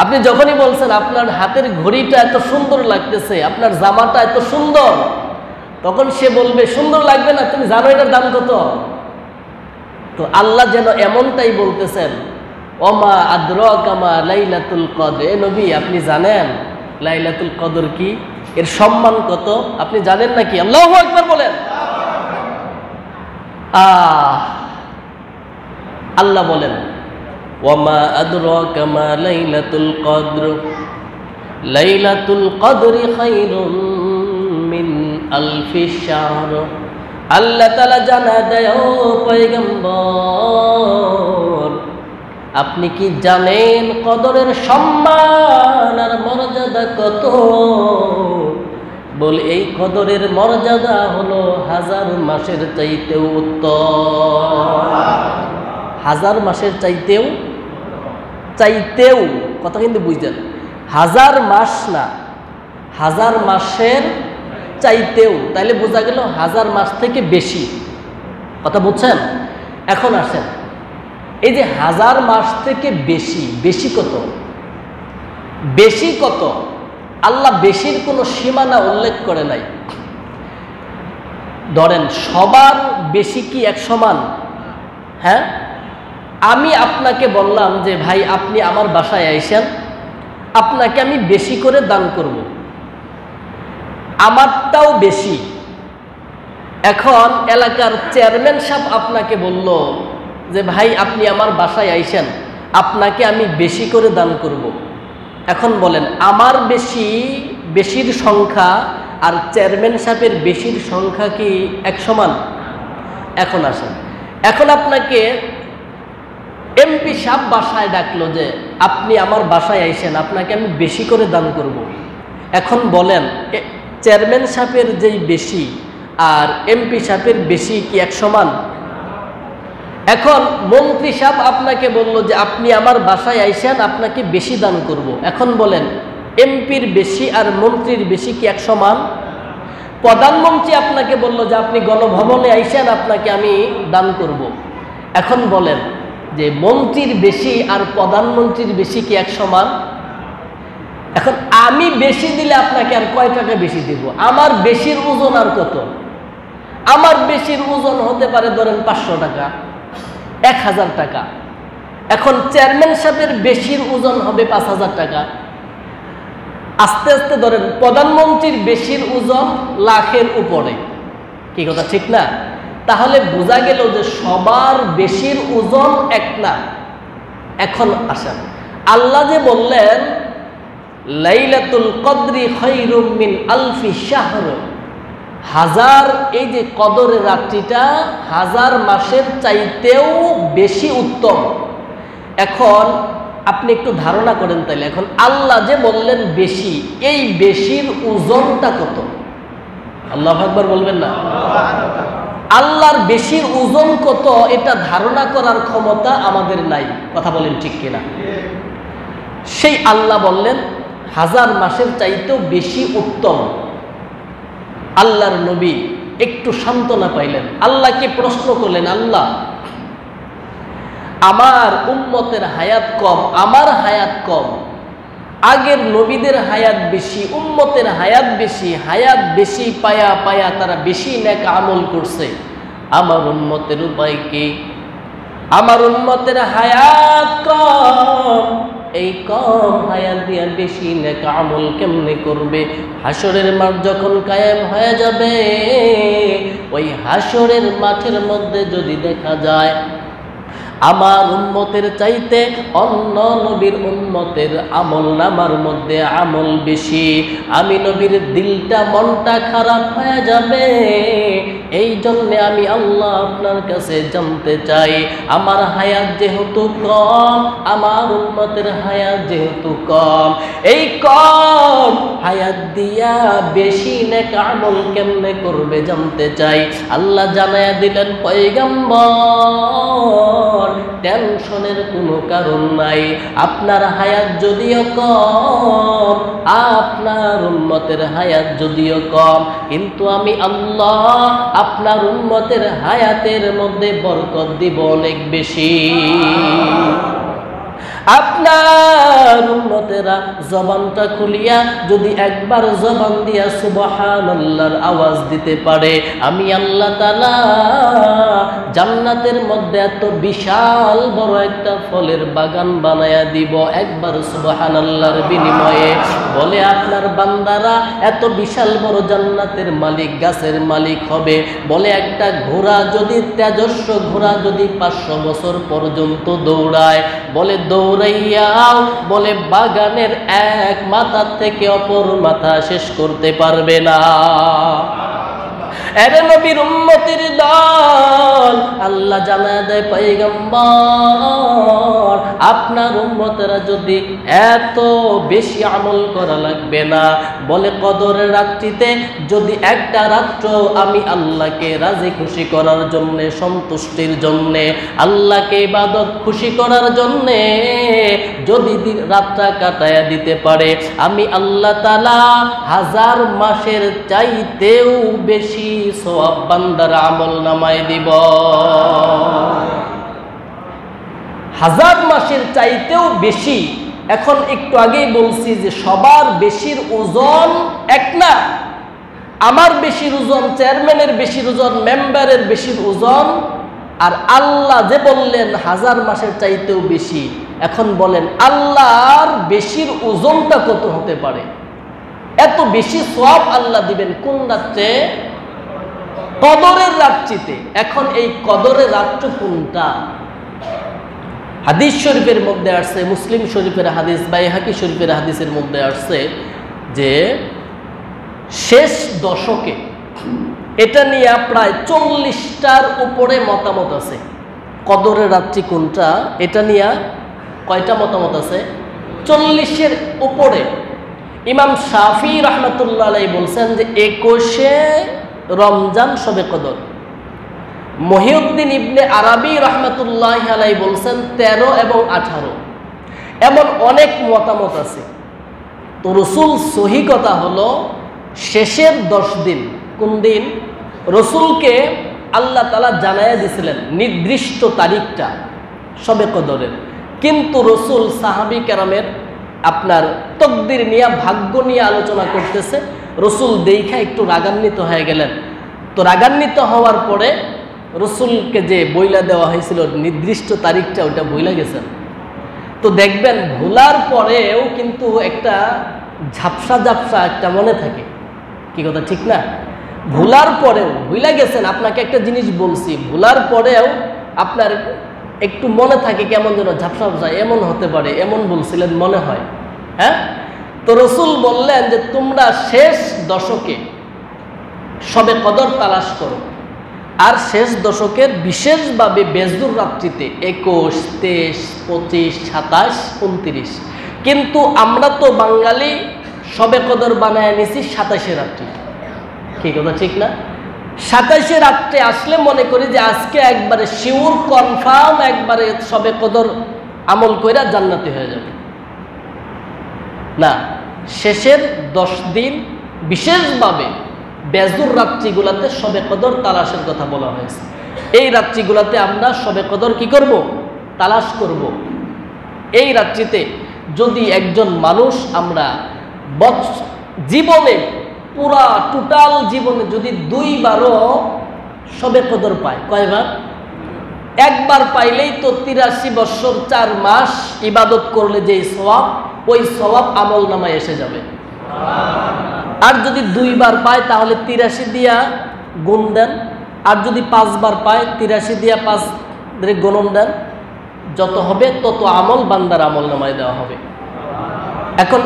আপনি যখনই বলছেন আপনার হাতের ঘড়িটা এত সুন্দর লাগতেছে, আপনার জামাটা এত সুন্দর, তখন সে বলবে সুন্দর লাগবে না, তুমি জানো এটার দাম কত? তো আল্লাহ যেন এমনটাই বলতেছেন, ওমা আদরাকা মা লাইলাতুল কদর। এ নবী, আপনি জানেন লাইলাতুল কদর কি, এর সম্মান কত আপনি জানেন নাকি? আল্লাহু আকবার বলেন। আল্লাহ বলেন, ওয়ামা আদরাকা মা লাইলাতুল কদর লাইলাতুল কদরি খায়রুম মিন আলফি শাহর। আল্লাহ তাআলা জানা দেয়, ও পয়গম্বর, আপনি কি জানেন কদরের সম্মান আর মর্যাদা কত? বলে এই কদরের মর্যাদা হলো 1000 মাসের চাইতেও উত্তম। 1000 মাসের চাইতেও কথা কিন্তু বুঝছেন, 1000 মাস না, 1000 মাসের চাইতেও, তাইলে বোঝা গেল 1000 মাস থেকে বেশি। কথা বুঝছেন? এখন আসেন, এই যে 1000 মাস থেকে বেশি, বেশি কত? বেশি কত? আল্লাহ বেশির কোনো সীমানা উল্লেখ করে নাই। ধরেন সবার বেশি কি এক সমান? হ্যাঁ, আমি আপনাকে বললাম যে ভাই আপনি আমার বাসায় আইসেন, আপনাকে আমি বেশি করে দান করব, আমারটাও বেশি। এখন এলাকার চেয়ারম্যান সাহেব আপনাকে বলল যে ভাই আপনি আমার বাসায় আইসেন, আপনাকে আমি বেশি করে দান করব। এখন বলেন, আমার বেশির সংখ্যা আর চেয়ারম্যান সাহেবের বেশির সংখ্যা কি এক সমান? এখন আসেন, এখন আপনাকে এমপি সাহেব বাসায় ডাকলো যে আপনি আমার বাসায় আইসেন, আপনাকে আমি বেশি করে দান করব। এখন বলেন, চেয়ারম্যান সাহেবের যেই বেশি আর এমপি সাহেবের বেশি কি এক সমান? এখন মন্ত্রী সাহেব আপনাকে বলল যে আপনি আমার বাসায় আইসেন, আপনাকে বেশি দান করব। এখন বলেন, এমপির বেশি আর মন্ত্রীর বেশি কি এক সমান? প্রধানমন্ত্রী আপনাকে বলল যে আপনি গণভবনে আইসেন, আপনাকে আমি দান করব। এখন বলেন যে মন্ত্রীর বেশি আর প্রধানমন্ত্রীর বেশি কি এক সমান? এখন আমি বেশি দিলে আপনাকে আর কয় টাকা বেশি দিব? আমার বেশির ওজন আর কত? আমার বেশির ওজন হতে পারে ধরেন 500 টাকা, 1000 টাকা। এখন চেয়ারম্যান সাহেবের বেশির ওজন হবে 5000 টাকা। আস্তে আস্তে ধরেন প্রধানমন্ত্রীর বেশির ওজন লাখের উপরে। কি কথা ঠিক না? তাহলে বোঝা গেল যে সবার বেশির ওজন এক না। এখন আসেন, আল্লাহ যে বললেন লাইলাতুল কদরি খায়রুম মিন আলফি শাহর, 1000, এই যে কদরের রাত্রিটা 1000 মাসের চাইতেও বেশি উত্তম। এখন আপনি একটু ধারণা করেন তাইলে, এখন আল্লাহ যে বললেন বেশি, এই বেশির ওজনটা কত? আল্লাহু আকবার বলবেন না? আল্লাহর বেশির ওজন কত এটা ধারণা করার ক্ষমতা আমাদের নাই। কথা বলেন ঠিক কিনা? সেই আল্লাহ বললেন 1000 মাসের চাইতেও বেশি উত্তম। আল্লাহর নবী একটু সান্ত্বনা পাইলেন, আল্লাহকে প্রশ্ন করলেন, আল্লাহ আমার উম্মতের হায়াত কম, আমার হায়াত কম, আগের নবীদের হায়াত বেশি, উম্মতের হায়াত বেশি, হায়াত বেশি পায়া পায়া তারা বেশি নেক আমল করছে, আমার উম্মতের উপায় কি? আমার উম্মতের হায়াত কম, এই কম হায়াত দিয়া বেশি নেক আমল কেমনে করবে? হাসরের মাঠ যখন কায়েম হয়ে যাবে, ওই হাসরের মাঠের মধ্যে যদি দেখা যায় আমার উম্মতের চাইতে অন্য নবীর উম্মতের আমল নামার মধ্যে আমল বেশি, আমি নবীর দিলটা মনটা খারাপ হয়ে যাবে। এই জন্য আমি আল্লাহ আপনার কাছে জানতে চাই, আমার হায়াত যেহেতু কম, আমার উম্মতের হায়াত যেহেতু কম, এই কম হায়াত দিয়া বেশি নেক আমল কেমনে করবে জানতে চাই। আল্লাহ জানায়া দিলেন, পয়গম্বর টেনশনের কোনো কারণ নাই, আপনার হায়াত যদিও কম, আপনার উম্মতের হায়াত যদিও কম, কিন্তু আমি আল্লাহ আপনার উম্মতের হায়াতের মধ্যে বরকত দিব অনেক বেশি। আপনার উম্মত উম্মতেরা জবানটা খুলিয়া যদি একবার জবান দিয়া সুবহানাল্লাহর আওয়াজ দিতে পারে, আমি আল্লাহ তাআলা জান্নাতের মধ্যে এত বিশাল বড় একটা ফলের বাগান বানায়া দিব একবার সুবহানাল্লাহর বিনিময়ে। বলে আপনার বান্দারা এত বিশাল বড় জান্নাতের মালিক, গাছের মালিক হবে। বলে একটা ঘোড়া যদি, তেজস্ব ঘোড়া যদি 500 বছর পর্যন্ত দৌড়ায়, বলে দৌড়াইয়াও বলে বাগানের এক মাথা থেকে অপর মাথা শেষ করতে পারবে না। এরে নবীর উম্মতের দল, আল্লাহ জানায় দেয় পয়গম্বর আপনার উম্মতেরা যদি এত বেশি আমল করা লাগবে না। বলে কদরের রাত্রিতে যদি একটা রাত্র আমি আল্লাহকে রাজি খুশি করার জন্যে, সন্তুষ্টির জন্যে, আল্লাহকে ইবাদত খুশি করার জন্যে যদি রাতটা কাটায়া দিতে পারে, আমি আল্লাহ তাআলা 1000 মাসের চাইতেও বেশি সওয়াব বান্দার আমল নামায় দিব। 1000 মাসের চাইতেও বেশি। এখন একটু আগেই বলছি যে সবার বেশির ওজন এক না। আমার বেশির ওজন, চেয়ারম্যানের বেশির ওজন, মেম্বারের বেশির ওজন, আর আল্লাহ যে বললেন 1000 মাসের চাইতেও বেশি। এখন বলেন আল্লাহর বেশির ওজনটা কত হতে পারে? এত বেশি সওয়াব আল্লাহ দিবেন কোন রাত্রে? কদরের রাত্রিতে। এখন এই কদরের রাত্র কোনটা? হাদিস শরীফের মধ্যে আসছে, মুসলিম শরীফের হাদিস, বাইহাকি শরীফের হাদিসের মধ্যে আসছে যে শেষ দশকে, এটা নিয়ে প্রায় 40টার উপরে মতামত আছে। কদরের রাত্রি কোনটা এটা নিয়ে কয়টা মতামত আছে? 40-এর উপরে। ইমাম শাফি রাহমাতুল্লাহ আলাইহি বলছেন যে 21শে রমজান শবে কদর। মহিউদ্দিন ইবনে আরাবি রাহমাতুল্লাহি আলাইহি বলছেন 13 এবং 18। এমন অনেক মতামত আছে। তো রসুল সহি কথা হলো শেষের 10 দিন। কোন দিন? রসুলকে আল্লাহ তাআলা জানায়া দিয়েছিলেন নির্দিষ্ট তারিখটা শবে কদরের, কিন্তু রসুল সাহাবী কেরামের আপনার তকদির নিয়ে, ভাগ্য নিয়ে আলোচনা করতেছে। রসুল দেখা একটু রাগান্বিত হয়ে গেলেন। তো রাগান্বিত হওয়ার পরে রসুলকে যে বইলা দেওয়া হয়েছিল নির্দিষ্ট তারিখটা, ওটা ভুলে গেছেন। তো দেখবেন ভুলার পরেও কিন্তু একটা ঝাপসা ঝাপসা একটা মনে থাকে। কি কথা ঠিক না? ভুলার পরেও ভুলে গেছেন, আপনাকে একটা জিনিস বলছি, ভুলার পরেও আপনার একটু মনে থাকে কেমন যেন ঝাপসা ঝাপসা, এমন হতে পারে, এমন বলছিলেন মনে হয়। হ্যাঁ, তো রসুল বললেন যে তোমরা শেষ দশকে শবে কদর তালাশ করো, আর শেষ দশকের বিশেষভাবে বেজুর রাত্রিতে 21, 23, 25, 27, 29। কিন্তু আমরা তো বাঙালি শবে কদর বানায় নিছি 27শে রাত্রি। কি কথা ঠিক না? 27শে রাত্রে আসলে মনে করি যে আজকে একবারে শিওর কনফার্ম একবারে শবে কদর আমল কইরা জান্নাতি হয়ে যাবে। না, শেষের 10 দিন বিশেষভাবে বেজুর রাত্রিগুলাতে শবে কদর তালাশের কথা বলা হয়েছে। এই রাত্রিগুলাতে আমরা শবে কদর কি করব? তালাশ করব। এই রাত্রিতে যদি একজন মানুষ আমরা জীবনে পুরা টোটাল জীবনে যদি 2 বারও শবে কদর পায়, কয়বার? একবার পাইলেই তো 83 বছর 4 মাস ইবাদত করলে যে সওয়াব, ওই সওয়াব আমল নামায় এসে যাবে। আর যদি 2 বার পায় তাহলে 83 দিয়া গুণ দেন, আর যদি 5 বার পায় 83 দিয়া 5 গুণন দেন, যত হবে তত আমল বান্দার আমল নামায় দেওয়া হবে। এখন